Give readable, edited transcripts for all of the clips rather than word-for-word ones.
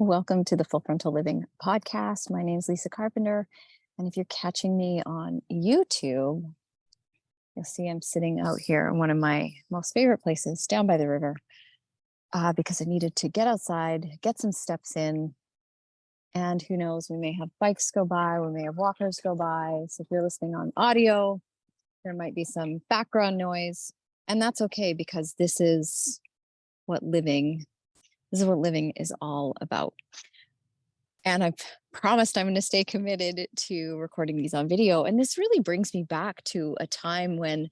Welcome to the Full Frontal Living podcast. My name is Lisa Carpenter. And if you're catching me on YouTube, you'll see I'm sitting out here in one of my most favorite places down by the river because I needed to get outside, get some steps in. And who knows, we may have bikes go by, we may have walkers go by. So if you're listening on audio, there might be some background noise. And that's okay because what living this is what living is all about. And I've promised I'm going to stay committed to recording these on video. And this really brings me back to a time when,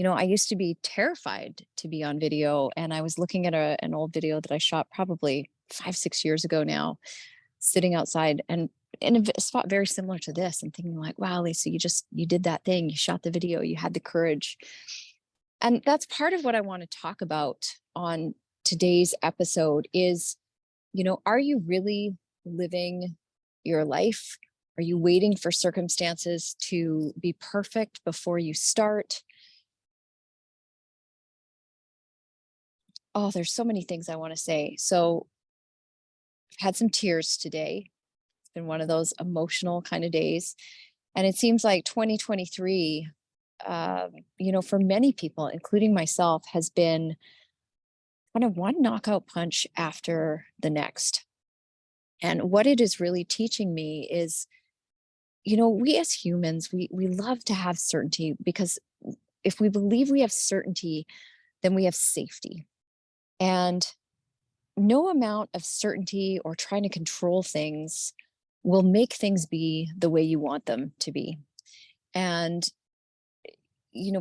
I used to be terrified to be on video. And I was looking at an old video that I shot probably 5-6 years ago now, sitting outside and in a spot very similar to this, and thinking like, wow, Lisa, you did that thing. You shot the video, you had the courage. And that's part of what I want to talk about on today's episode is, are you really living your life? Are you waiting for circumstances to be perfect before you start? Oh, there's so many things I want to say. So I've had some tears today. It's been one of those emotional kind of days. And it seems like 2023, for many people, including myself, has been kind of one knockout punch after the next. And what it is really teaching me is, we as humans, we love to have certainty, because if we believe we have certainty, then we have safety. And no amount of certainty or trying to control things will make things be the way you want them to be. And,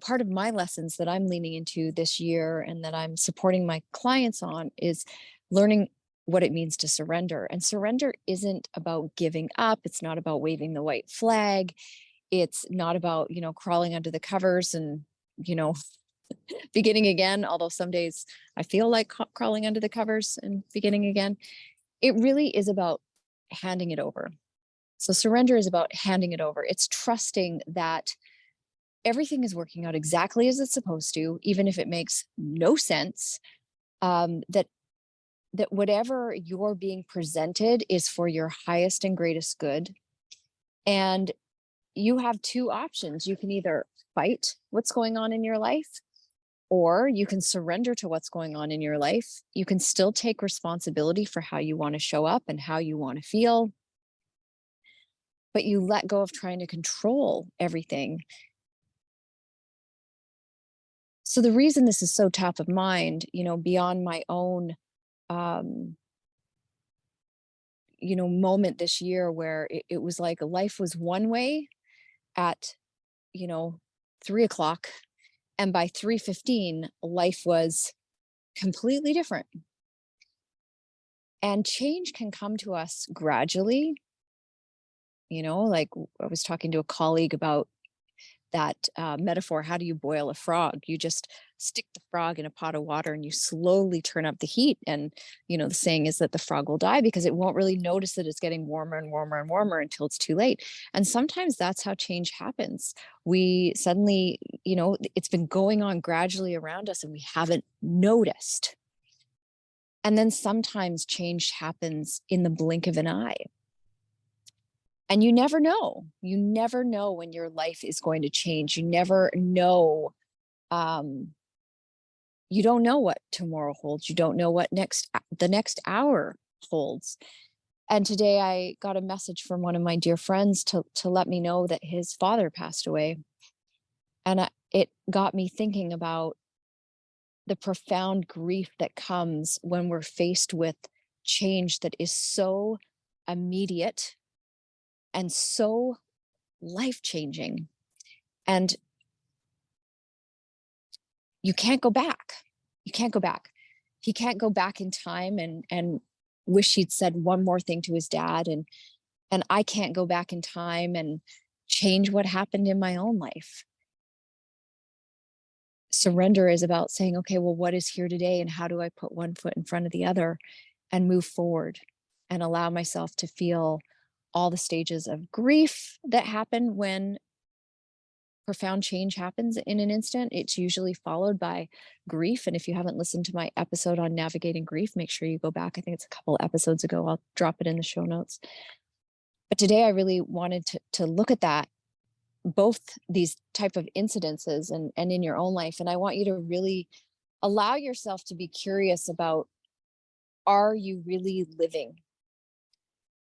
part of my lessons that I'm leaning into this year and that I'm supporting my clients on is learning what it means to surrender. And surrender isn't about giving up. It's not about waving the white flag. It's not about, crawling under the covers and, beginning again. Although some days I feel like crawling under the covers and beginning again. It really is about handing it over. So surrender is about handing it over. It's trusting that everything is working out exactly as it's supposed to, even if it makes no sense. That whatever you're being presented is for your highest and greatest good. And you have two options. You can either fight what's going on in your life, or you can surrender to what's going on in your life. You can still take responsibility for how you want to show up and how you want to feel, but you let go of trying to control everything. So the reason this is so top of mind, beyond my own moment this year where it was like life was one way at 3 o'clock, and by 3:15 life was completely different. And change can come to us gradually. Like I was talking to a colleague about that metaphor. How do you boil a frog? You just stick the frog in a pot of water and you slowly turn up the heat. And, the saying is that the frog will die because it won't really notice that it's getting warmer and warmer and warmer until it's too late. And sometimes that's how change happens. We suddenly, it's been going on gradually around us and we haven't noticed. And then sometimes change happens in the blink of an eye. And you never know. You never know when your life is going to change. You never know. You don't know what tomorrow holds. You don't know what the next hour holds. And today I got a message from one of my dear friends to let me know that his father passed away. And it got me thinking about the profound grief that comes when we're faced with change that is so immediate and so life-changing. And you can't go back. You can't go back. He can't go back in time and wish he'd said one more thing to his dad. And I can't go back in time and change what happened in my own life. Surrender is about saying, okay, well, what is here today? And how do I put one foot in front of the other and move forward and allow myself to feel all the stages of grief that happen when profound change happens in an instant, it's usually followed by grief. And if you haven't listened to my episode on navigating grief, make sure you go back. I think it's a couple episodes ago. I'll drop it in the show notes. But today I really wanted to look at that, both these type of incidences and in your own life. And I want you to really allow yourself to be curious about, are you really living?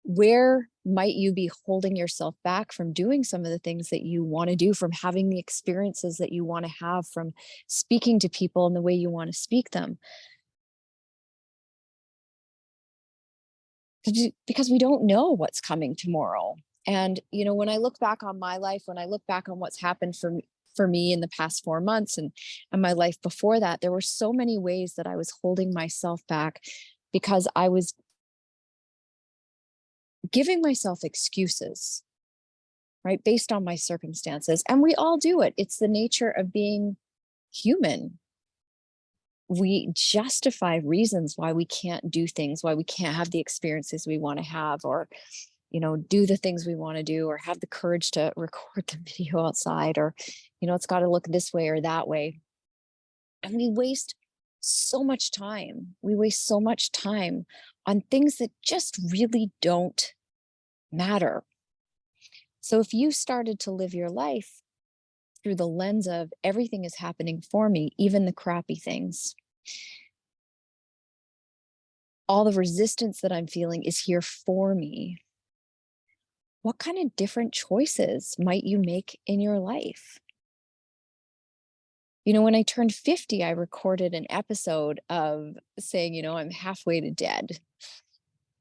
Where might you be holding yourself back from doing some of the things that you want to do, from having the experiences that you want to have, from speaking to people in the way you want to speak them? Because we don't know what's coming tomorrow. And, when I look back on my life, when I look back on what's happened for me in the past 4 months and my life before that, there were so many ways that I was holding myself back because I was giving myself excuses, right, based on my circumstances. And we all do it. It's the nature of being human. We justify reasons why we can't do things, why we can't have the experiences we want to have, or, do the things we want to do, or have the courage to record the video outside, or, it's got to look this way or that way. And we waste so much time. We waste so much time on things that just really don't matter. So if you started to live your life through the lens of everything is happening for me, even the crappy things, all the resistance that I'm feeling is here for me, what kind of different choices might you make in your life? When I turned 50, I recorded an episode of saying, I'm halfway to dead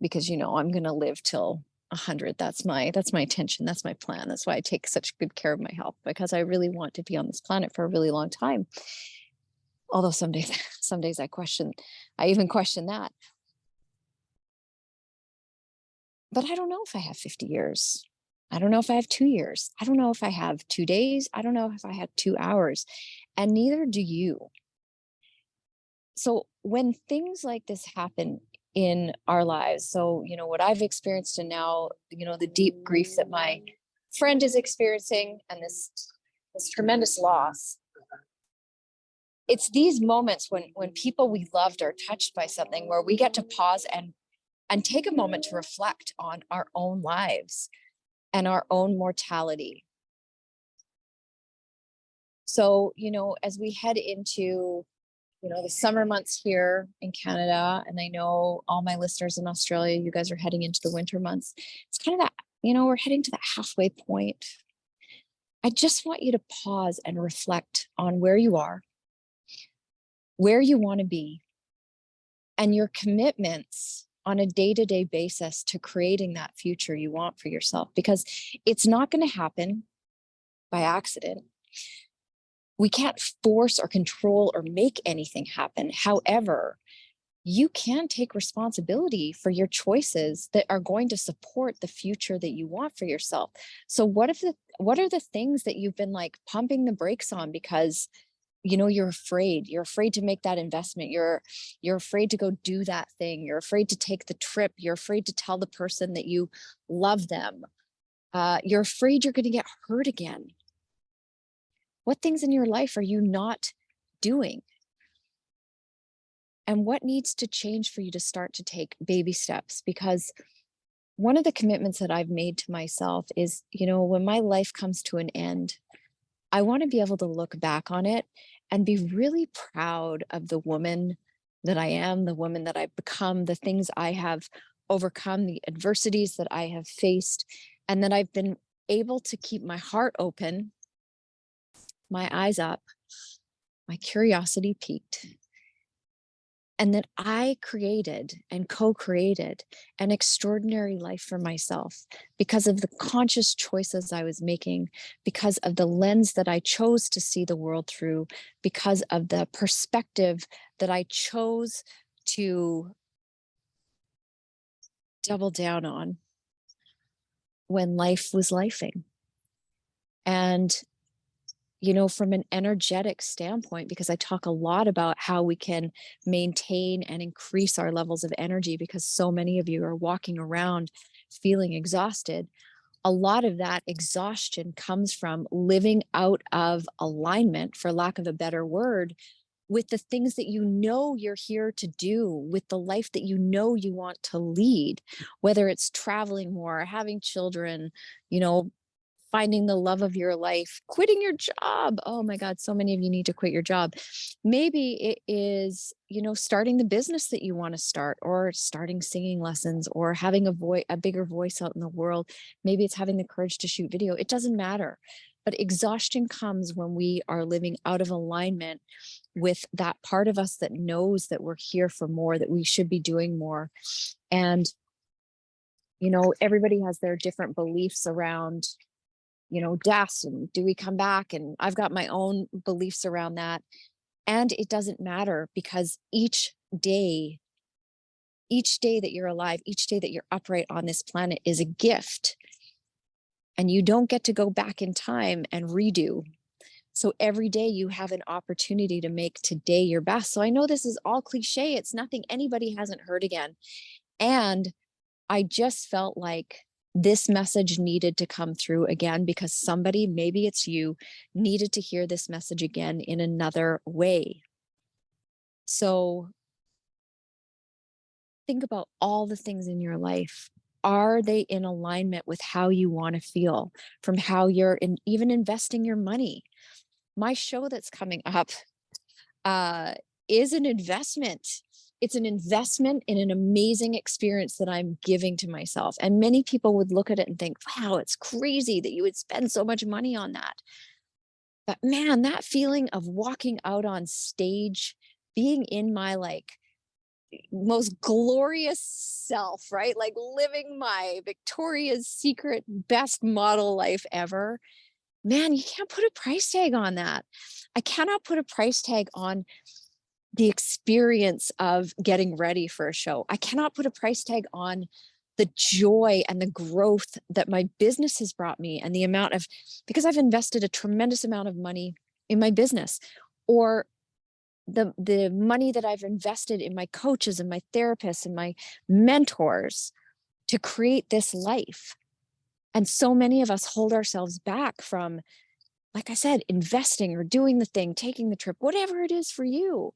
because, I'm going to live till 100. That's my intention. That's my plan. That's why I take such good care of my health, because I really want to be on this planet for a really long time. Although some days I even question that. But I don't know if I have 50 years. I don't know if I have 2 years. I don't know if I have 2 days. I don't know if I have 2 hours. And neither do you. So when things like this happen in our lives, so, what I've experienced, and now, the deep grief that my friend is experiencing, and this tremendous loss, it's these moments when people we loved are touched by something, where we get to pause and take a moment to reflect on our own lives and our own mortality. So, as we head into, the summer months here in Canada, and I know all my listeners in Australia, you guys are heading into the winter months. It's kind of that, we're heading to that halfway point. I just want you to pause and reflect on where you are, where you want to be, and your commitments on a day-to-day basis to creating that future you want for yourself, because it's not going to happen by accident. We can't force or control or make anything happen. However, you can take responsibility for your choices that are going to support the future that you want for yourself. So what are the things that you've been like pumping the brakes on because you're afraid to make that investment, you're afraid to go do that thing, you're afraid to take the trip, you're afraid to tell the person that you love them, you're afraid you're going to get hurt again? What things in your life are you not doing? And what needs to change for you to start to take baby steps? Because one of the commitments that I've made to myself is, when my life comes to an end, I want to be able to look back on it and be really proud of the woman that I am, the woman that I've become, the things I have overcome, the adversities that I have faced, and that I've been able to keep my heart open, my eyes up, my curiosity peaked, and that I created and co-created an extraordinary life for myself because of the conscious choices I was making, because of the lens that I chose to see the world through, because of the perspective that I chose to double down on when life was lifing. And from an energetic standpoint, because I talk a lot about how we can maintain and increase our levels of energy, because so many of you are walking around feeling exhausted. a lot of that exhaustion comes from living out of alignment, for lack of a better word, with the things that you know you're here to do, with the life that you know you want to lead, whether it's traveling more, having children, you know, finding the love of your life, quitting your job. Oh my God, so many of you need to quit your job. Maybe it is, you know, starting the business that you want to start, or starting singing lessons, or having a bigger voice out in the world. Maybe it's having the courage to shoot video. It doesn't matter. But exhaustion comes when we are living out of alignment with that part of us that knows that we're here for more, that we should be doing more. And, you know, everybody has their different beliefs around, you know, death and do we come back? And I've got my own beliefs around that. And it doesn't matter, because each day that you're alive, each day that you're upright on this planet is a gift. And you don't get to go back in time and redo. So every day you have an opportunity to make today your best. So I know this is all cliche. It's nothing anybody hasn't heard again. And I just felt like this message needed to come through again, because somebody, maybe it's you, needed to hear this message again in another way. So think about all the things in your life. Are they in alignment with how you want to feel, from how you're even investing your money? My show that's coming up is an investment. It's an investment in an amazing experience that I'm giving to myself. And many people would look at it and think, wow, it's crazy that you would spend so much money on that. But man, that feeling of walking out on stage, being in my like most glorious self, right? Like living my Victoria's Secret best model life ever. Man, you can't put a price tag on that. I cannot put a price tag on the experience of getting ready for a show. I cannot put a price tag on the joy and the growth that my business has brought me, and the amount of, because I've invested a tremendous amount of money in my business, or the money that I've invested in my coaches and my therapists and my mentors to create this life. And so many of us hold ourselves back from, like I said, investing or doing the thing, taking the trip, whatever it is for you.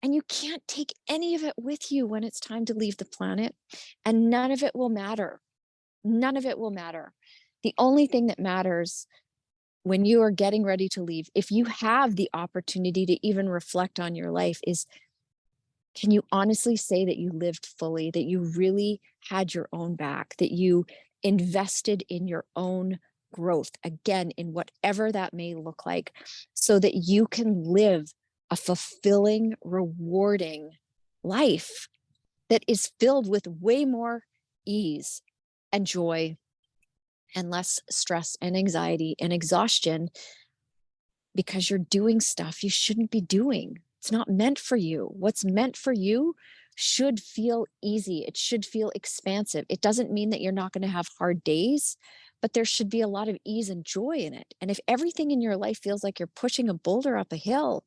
And you can't take any of it with you when it's time to leave the planet. And none of it will matter. None of it will matter. The only thing that matters when you are getting ready to leave, if you have the opportunity to even reflect on your life, is, can you honestly say that you lived fully, that you really had your own back, that you invested in your own growth, again, in whatever that may look like, so that you can live a fulfilling, rewarding life that is filled with way more ease and joy and less stress and anxiety and exhaustion, because you're doing stuff you shouldn't be doing. It's not meant for you. What's meant for you should feel easy. It should feel expansive. It doesn't mean that you're not going to have hard days, but there should be a lot of ease and joy in it. And if everything in your life feels like you're pushing a boulder up a hill,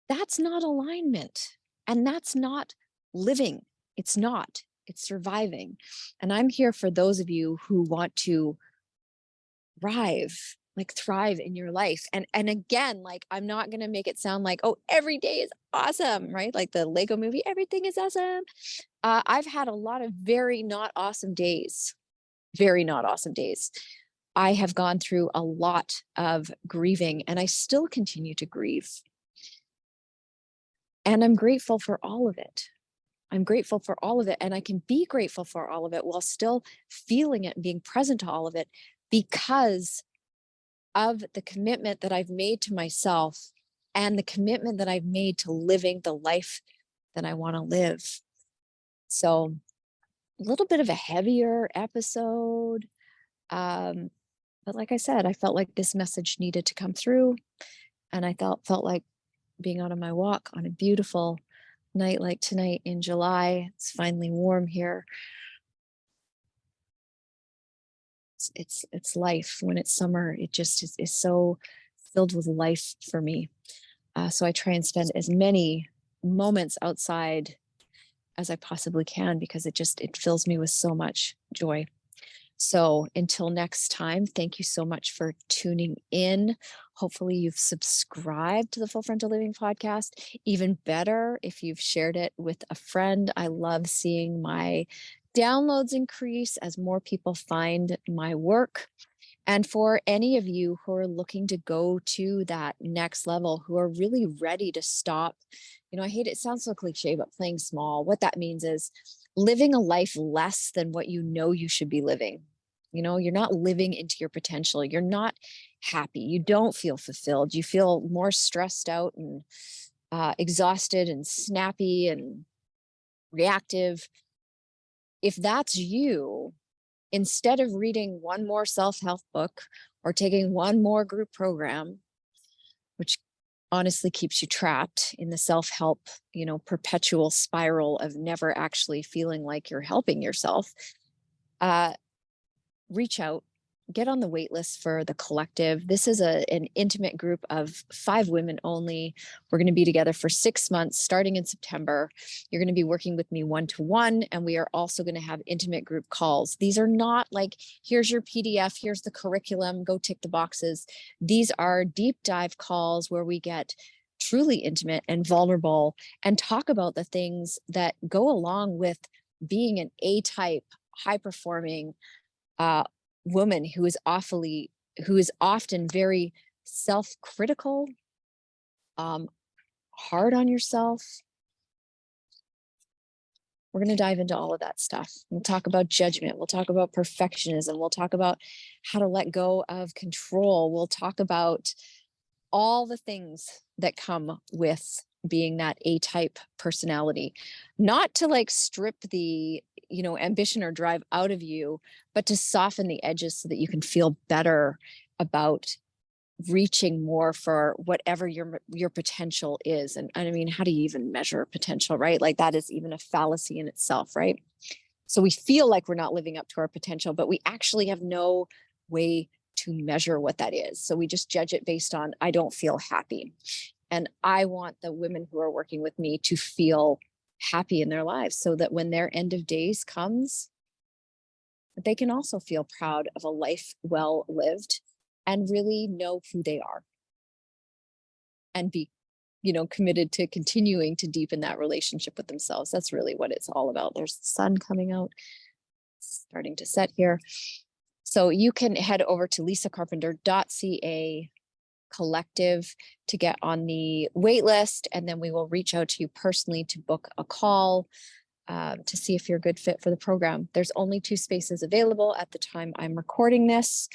that's not alignment. And that's not living. It's not. It's surviving. And I'm here for those of you who want to thrive in your life. And again, like, I'm not going to make it sound like, oh, every day is awesome, right? Like the Lego movie, everything is awesome. I've had a lot of very not awesome days, very not awesome days. I have gone through a lot of grieving, and I still continue to grieve. And I'm grateful for all of it. I'm grateful for all of it. And I can be grateful for all of it while still feeling it and being present to all of it, because of the commitment that I've made to myself and the commitment that I've made to living the life that I want to live. So a little bit of a heavier episode. But like I said, I felt like this message needed to come through, and I felt like being out on my walk on a beautiful night like tonight in July. It's finally warm here. It's life. When it's summer, it just is so filled with life for me. So I try and spend as many moments outside as I possibly can, because it fills me with so much joy. So until next time, thank you so much for tuning in. Hopefully, you've subscribed to the Full Frontal Living podcast. Even better if you've shared it with a friend. I love seeing my downloads increase as more people find my work. And for any of you who are looking to go to that next level, who are really ready to stop, I hate it sounds so cliche, but playing small, what that means is living a life less than what you should be living. You're not living into your potential. You're not happy. You don't feel fulfilled. You feel more stressed out and exhausted and snappy and reactive. If that's you, instead of reading one more self-help book or taking one more group program, which honestly keeps you trapped in the self-help, perpetual spiral of never actually feeling like you're helping yourself, reach out, get on the wait list for the collective. This is an intimate group of 5 women only. We're going to be together for 6 months, starting in September. You're going to be working with me one-to-one, and we are also going to have intimate group calls. These are not like, here's your PDF, here's the curriculum, go tick the boxes. These are deep dive calls where we get truly intimate and vulnerable and talk about the things that go along with being an A-type, high-performing woman who is often very self-critical, hard on yourself. We're going to dive into all of that stuff. We'll talk about judgment. We'll talk about perfectionism. We'll talk about how to let go of control. We'll talk about all the things that come with being that A-type personality, not to like strip the ambition or drive out of you, but to soften the edges so that you can feel better about reaching more for whatever your potential is. And I mean, how do you even measure potential, right? Like that is even a fallacy in itself, right? So we feel like we're not living up to our potential, but we actually have no way to measure what that is. So we just judge it based on, I don't feel happy. And I want the women who are working with me to feel happy in their lives so that when their end of days comes, they can also feel proud of a life well lived and really know who they are and be, committed to continuing to deepen that relationship with themselves. That's really what it's all about. There's the sun coming out, starting to set here. So you can head over to lisacarpenter.ca collective to get on the wait list, and then we will reach out to you personally to book a call to see if you're a good fit for the program. There's only 2 spaces available at the time I'm recording this,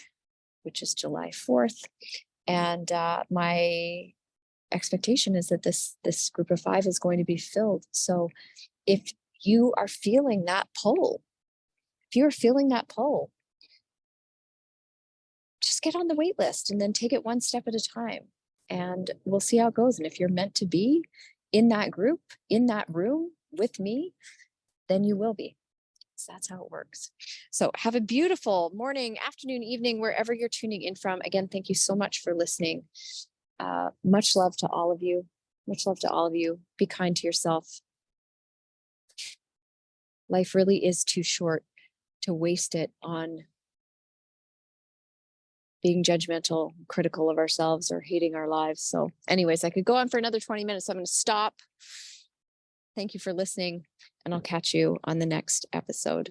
which is July 4th. And my expectation is that this group of 5 is going to be filled. So if you are feeling that pull, just get on the wait list and then take it one step at a time, and we'll see how it goes. And if you're meant to be in that group, in that room with me, then you will be. So that's how it works. So have a beautiful morning, afternoon, evening, wherever you're tuning in from. Again, thank you so much for listening. Much love to all of you. Much love to all of you. Be kind to yourself. Life really is too short to waste it on being judgmental, critical of ourselves, or hating our lives. So anyways, I could go on for another 20 minutes. So I'm going to stop. Thank you for listening, and I'll catch you on the next episode.